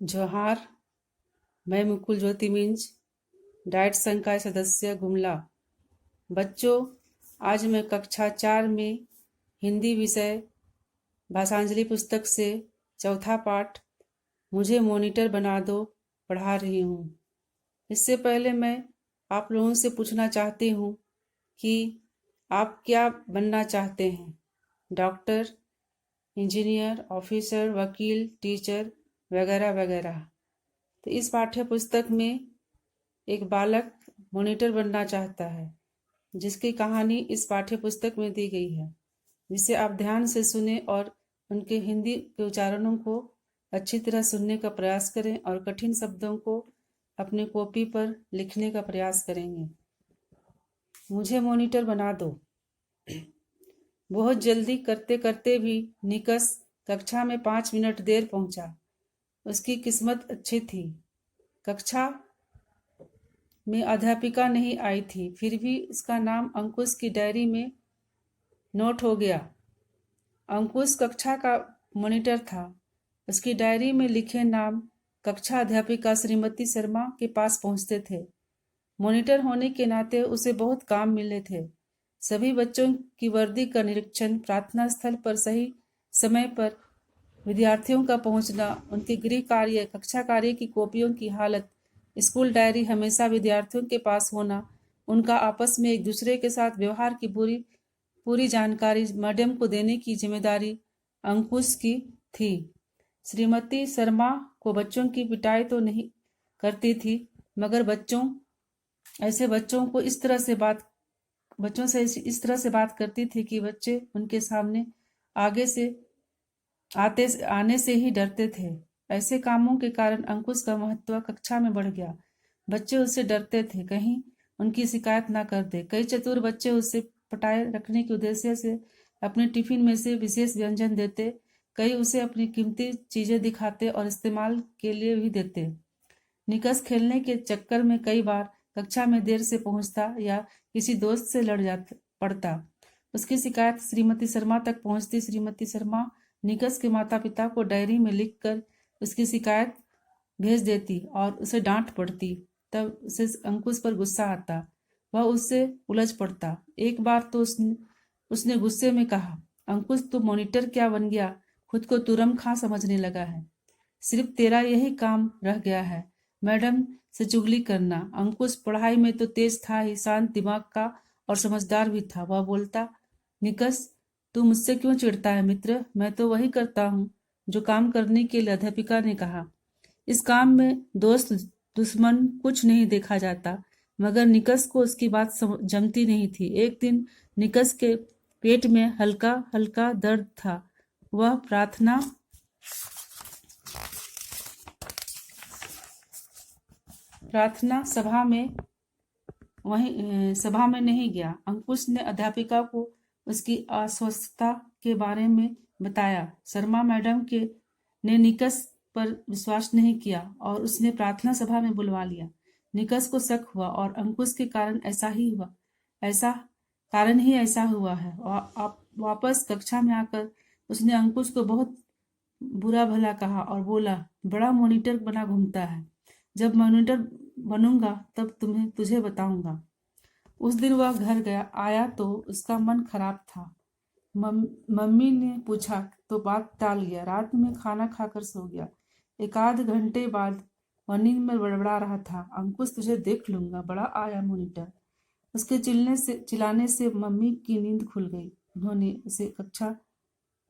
जोहार। मैं मुकुल ज्योति मिंज, डाइट संघ का सदस्य गुमला। बच्चों, आज मैं कक्षा 4 में हिंदी विषय भाषांजलि पुस्तक से चौथा पाठ मुझे मॉनिटर बना दो पढ़ा रही हूँ। इससे पहले मैं आप लोगों से पूछना चाहती हूँ कि आप क्या बनना चाहते हैं? डॉक्टर, इंजीनियर, ऑफिसर, वकील, टीचर वगैरह वगैरह। तो इस पाठ्य पुस्तक में एक बालक मॉनिटर बनना चाहता है, जिसकी कहानी इस पाठ्य पुस्तक में दी गई है, जिसे आप ध्यान से सुने और उनके हिंदी के उच्चारणों को अच्छी तरह सुनने का प्रयास करें और कठिन शब्दों को अपने कॉपी पर लिखने का प्रयास करेंगे। मुझे मॉनिटर बना दो। बहुत जल्दी करते करते भी निकस कक्षा में 5 मिनट देर पहुंचा। उसकी किस्मत अच्छी थी। कक्षा में अध्यापिका नहीं आई थी, फिर भी उसका नाम अंकुश की डायरी में नोट हो गया। अंकुश कक्षा का मॉनिटर था। उसकी डायरी में लिखे नाम कक्षा अध्यापिका श्रीमती शर्मा के पास पहुंचते थे। मॉनिटर होने के नाते उसे बहुत काम मिले थे। सभी बच्चों की वर्दी का निरीक्षण, प्रार्थना स्थल पर सही समय पर विद्यार्थियों का पहुंचना, उनके गृह कार्य, कक्षा कार्य की कॉपियों की हालत, स्कूल डायरी हमेशा विद्यार्थियों के पास होना, उनका आपस में एक दूसरे के साथ व्यवहार की पूरी जानकारी मैडम को देने की जिम्मेदारी अंकुश की थी। श्रीमती शर्मा को बच्चों की पिटाई तो नहीं करती थी, मगर बच्चों से इस तरह से बात करती थी कि बच्चे उनके सामने आने से ही डरते थे। ऐसे कामों के कारण अंकुश का महत्व कक्षा में बढ़ गया। बच्चे उससे डरते थे कहीं उनकी शिकायत ना कर दे। कई चतुर बच्चे उससे पटाए रखने के उद्देश्य से अपने टिफिन में से विशेष व्यंजन देते। कई उसे अपनी कीमती चीजें दिखाते और इस्तेमाल के लिए भी देते। निकस खेलने के चक्कर में कई बार कक्षा में देर से पहुंचता या किसी दोस्त से पड़ता। उसकी शिकायत श्रीमती शर्मा तक पहुंचती। श्रीमती शर्मा निकस के माता पिता को डायरी में लिखकर उसकी शिकायत भेज देती और उसे डांट पड़ती। तब उसे अंकुश पर गुस्सा आता। वह उससे उलझ पड़ता। एक बार तो उसने गुस्से में कहा, अंकुश तू मॉनिटर क्या बन गया? खुद को तुरम खां समझने लगा है। सिर्फ तेरा यही काम रह गया है, मैडम से चुगली करना। अंकुश पढ़ाई में तो तेज था ही, शांत दिमाग का और समझदार भी था। वह बोलता, निकस तू मुझसे क्यों चिढ़ता है मित्र? मैं तो वही करता हूँ जो काम करने के लिए अध्यापिका ने कहा। इस काम में दोस्त दुश्मन कुछ नहीं देखा जाता। मगर निकस को उसकी बात जमती नहीं थी। एक दिन निकस के पेट में हल्का हल्का दर्द था। वह प्रार्थना सभा में नहीं गया। अंकुश ने अध्यापिका को उसकी अस्वस्थता के बारे में बताया। शर्मा मैडम ने निकस पर विश्वास नहीं किया और उसने प्रार्थना सभा में बुलवा लिया। निकस को शक हुआ और अंकुश के कारण ऐसा हुआ है। आप वापस कक्षा में आकर उसने अंकुश को बहुत बुरा भला कहा और बोला, बड़ा मॉनिटर बना घूमता है। जब मॉनिटर बनूंगा तब तुझे बताऊंगा। उस दिन वह घर आया तो उसका मन खराब था। मम्मी ने पूछा तो बात टाल गया। रात में खाना खाकर सो गया। एक आध घंटे बाद वह नींद में बड़बड़ा रहा था, अंकुश तुझे देख लूंगा, बड़ा आया मॉनिटर। उसके चिल्लाने से मम्मी की नींद खुल गई। उन्होंने उसे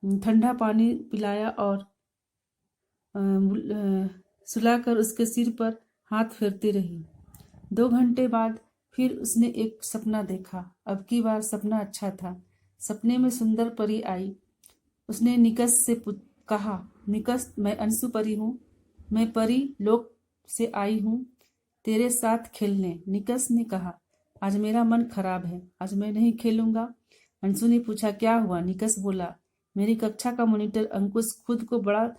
ठंडा पानी पिलाया और सुलाकर उसके सिर पर हाथ फेरती रही। 2 घंटे बाद फिर उसने एक सपना देखा। अब की बार सपना अच्छा था। सपने में सुंदर परी आई। उसने निकस से कहा, निकस मैं अंशु परी हूँ। मैं परी लोक से आई हूँ तेरे साथ खेलने। निकस ने कहा, आज मेरा मन खराब है, आज मैं नहीं खेलूंगा। अंशु ने पूछा, क्या हुआ? निकस बोला, मेरी कक्षा का मॉनिटर अंकुश खुद को बड़ा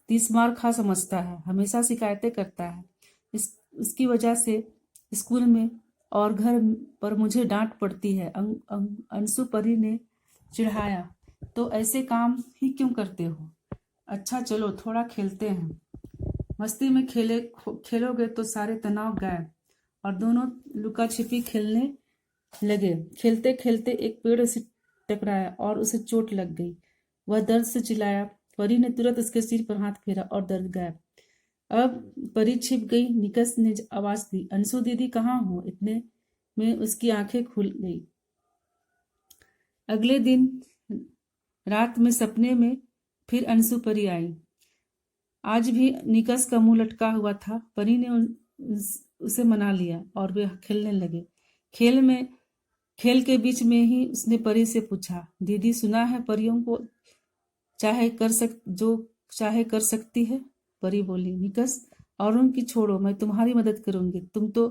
30 मार खा समझता है, हमेशा शिकायतें करता है। इसकी वजह से स्कूल में और घर पर मुझे डांट पड़ती है। अंशु परी ने चिढ़ाया, तो ऐसे काम ही क्यों करते हो? अच्छा चलो थोड़ा खेलते हैं। मस्ती में खेलोगे तो सारे तनाव गायब। और दोनों लुका छिपी खेलने लगे। खेलते खेलते एक पेड़ से टकराया और उसे चोट लग गई। वह दर्द से चिल्लाया। परी ने तुरंत उसके सिर पर हाथ फेरा और दर्द गायब। अब परी छिप गई। निकस ने आवाज दी, अंशु दीदी कहाँ हो? इतने में उसकी आंखें खुल गई। अगले दिन रात में सपने में फिर अंशु परी आई। आज भी निकस का मुंह लटका हुआ था। परी ने उसे मना लिया और वे खेलने लगे। खेल के बीच में ही उसने परी से पूछा, दीदी सुना है परियों को जो चाहे कर सकती है? परी बोली, निकस औरों की छोड़ो, मैं तुम्हारी मदद करूंगी। तुम तो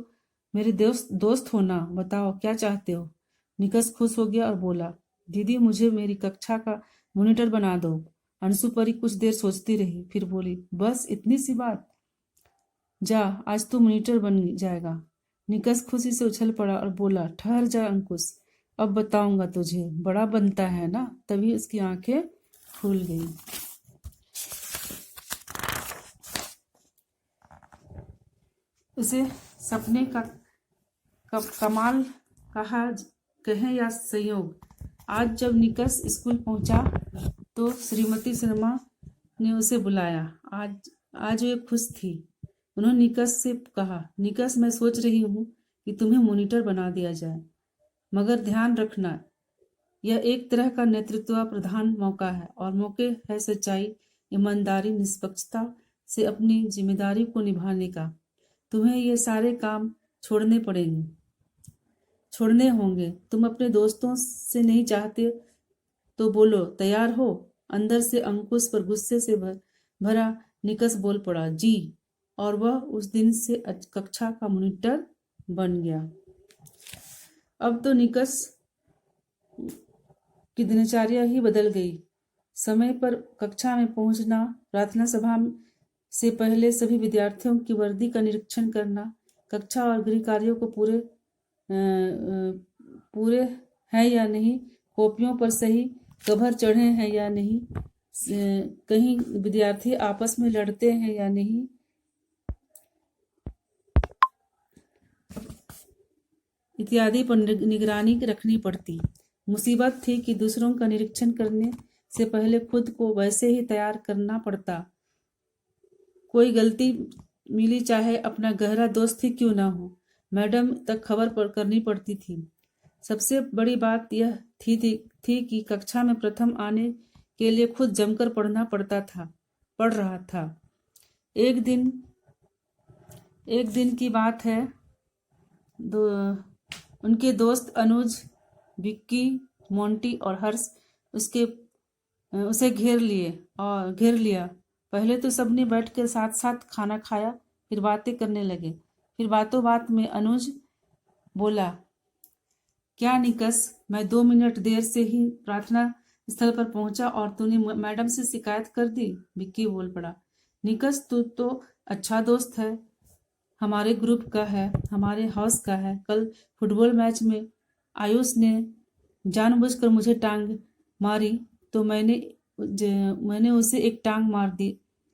मेरे दोस्त हो ना, बताओ क्या चाहते हो? निकस खुश हो गया और बोला, दीदी मुझे मेरी कक्षा का मॉनिटर बना दो। अंशु परी कुछ देर सोचती रही, फिर बोली, बस इतनी सी बात? जा, आज तो मॉनिटर बन जाएगा। निकस खुशी से उछल पड़ा और बोला, ठहर जा अंकुश, अब बताऊंगा तुझे, बड़ा बनता है ना। तभी उसकी आंखें खुल गई। उसे सपने का कमाल कहें या संयोग, आज जब निकस स्कूल पहुंचा तो श्रीमती शर्मा ने उसे बुलाया। आज वे खुश थी। उन्होंने निकस से कहा, निकस मैं सोच रही हूँ कि तुम्हें मॉनिटर बना दिया जाए, मगर ध्यान रखना यह एक तरह का नेतृत्व प्रधान मौका है और मौके है सच्चाई, ईमानदारी, निष्पक्षता से अपनी जिम्मेदारी को निभाने का। तुम्हें ये सारे काम छोड़ने होंगे। तुम अपने दोस्तों से नहीं चाहते तो बोलो, तैयार हो? अंदर से अंकुश पर गुस्से से भरा निकस बोल पड़ा, जी। और वह उस दिन से कक्षा का मॉनिटर बन गया। अब तो निकस की दिनचर्या ही बदल गई। समय पर कक्षा में पहुंचना, प्रार्थना सभा से पहले सभी विद्यार्थियों की वर्दी का निरीक्षण करना, कक्षा और गृह कार्यों को पूरे हैं या नहीं, कॉपियों पर सही कवर चढ़े हैं या नहीं, कहीं विद्यार्थी आपस में लड़ते हैं या नहीं, इत्यादि पर निगरानी रखनी पड़ती। मुसीबत थी कि दूसरों का निरीक्षण करने से पहले खुद को वैसे ही तैयार करना पड़ता। कोई गलती मिली, चाहे अपना गहरा दोस्त ही क्यों ना हो, मैडम तक खबर करनी पड़ती थी। सबसे बड़ी बात यह थी कि कक्षा में प्रथम आने के लिए खुद जमकर पढ़ रहा था। एक दिन की बात है, उनके दोस्त अनुज, विक्की, मोंटी और हर्ष उसे घेर लिया। पहले तो सबने बैठकर साथ साथ खाना खाया, फिर बातें करने लगे। फिर बातों बात में अनुज बोला, क्या निकस, मैं 2 मिनट देर से ही प्रार्थना स्थल पर पहुंचा और तूने मैडम से शिकायत कर दी? विक्की बोल पड़ा, निकस तू तो अच्छा दोस्त है, हमारे ग्रुप का है, हमारे हाउस का है। कल फुटबॉल मैच में आयुष ने जानबूझकर मुझे टांग मारी तो मैंने उसे एक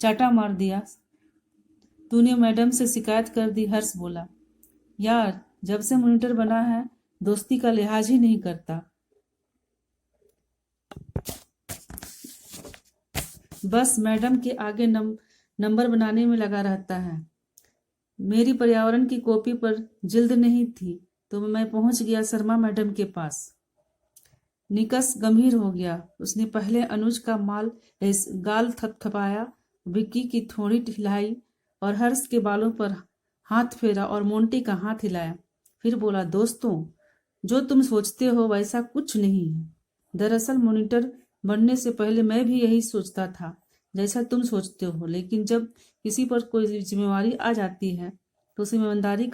चाटा मार दिया। तूने मैडम से शिकायत कर दी? हर्ष बोला, यार जब से मॉनिटर बना है दोस्ती का लिहाज ही नहीं करता, बस मैडम के आगे नंबर बनाने में लगा रहता है। मेरी पर्यावरण की कॉपी पर जिल्द नहीं थी तो मैं पहुंच गया शर्मा मैडम के पास। निकस गंभीर हो गया। उसने पहले अनुज का गाल थपथपाया, विक्की की थोड़ी हिलाई और हर्ष के बालों पर हाथ फेरा और मोंटी का हाथ हिलाया। फिर बोला, दोस्तों, जो तुम सोचते हो वैसा कुछ नहीं है। दरअसल मॉनिटर बनने से पहले मैं भी यही सोचता था जैसा तुम सोचते हो, लेकिन जब किसी पर कोई जिम्मेवारी आ जाती है तो उसे ईमानदारी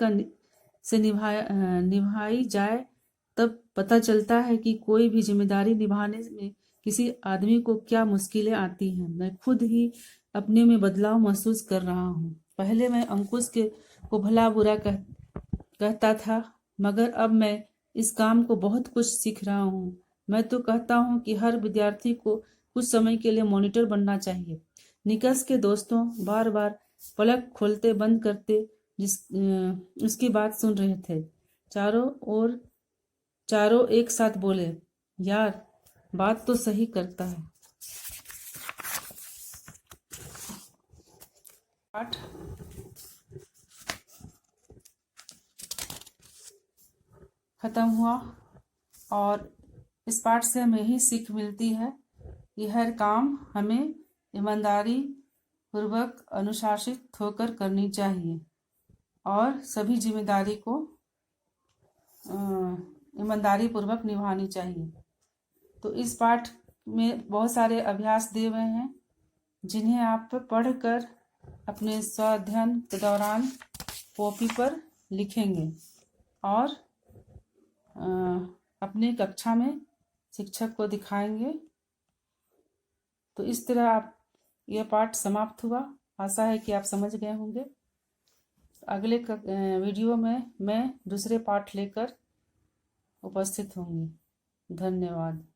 से निभाई जाए तब पता चलता है कि कोई भी जिम्मेदारी निभाने में किसी आदमी को क्या मुश्किलें आती हैं। मैं खुद ही अपने में बदलाव महसूस कर रहा हूँ। पहले मैं अंकुश को भला बुरा कहता था, मगर अब मैं इस काम को बहुत कुछ सीख रहा हूँ। मैं तो कहता हूँ कि हर विद्यार्थी को कुछ समय के लिए मॉनिटर बनना चाहिए। निकस के दोस्तों बार बार पलक खोलते बंद करते उसकी बात सुन रहे थे। चारों एक साथ बोले, यार बात तो सही करता है। पाठ खत्म हुआ और इस पाठ से हमें ही सीख मिलती है कि हर काम हमें ईमानदारी पूर्वक अनुशासित होकर करनी चाहिए और सभी जिम्मेदारी को ईमानदारी पूर्वक निभानी चाहिए। तो इस पाठ में बहुत सारे अभ्यास दिए हुए हैं जिन्हें आप पढ़कर अपने स्वाध्ययन के दौरान कॉपी पर लिखेंगे और अपने कक्षा में शिक्षक को दिखाएंगे। तो इस तरह आप यह पाठ समाप्त हुआ। आशा है कि आप समझ गए होंगे। अगले वीडियो में मैं दूसरे पाठ लेकर उपस्थित होंगी। धन्यवाद।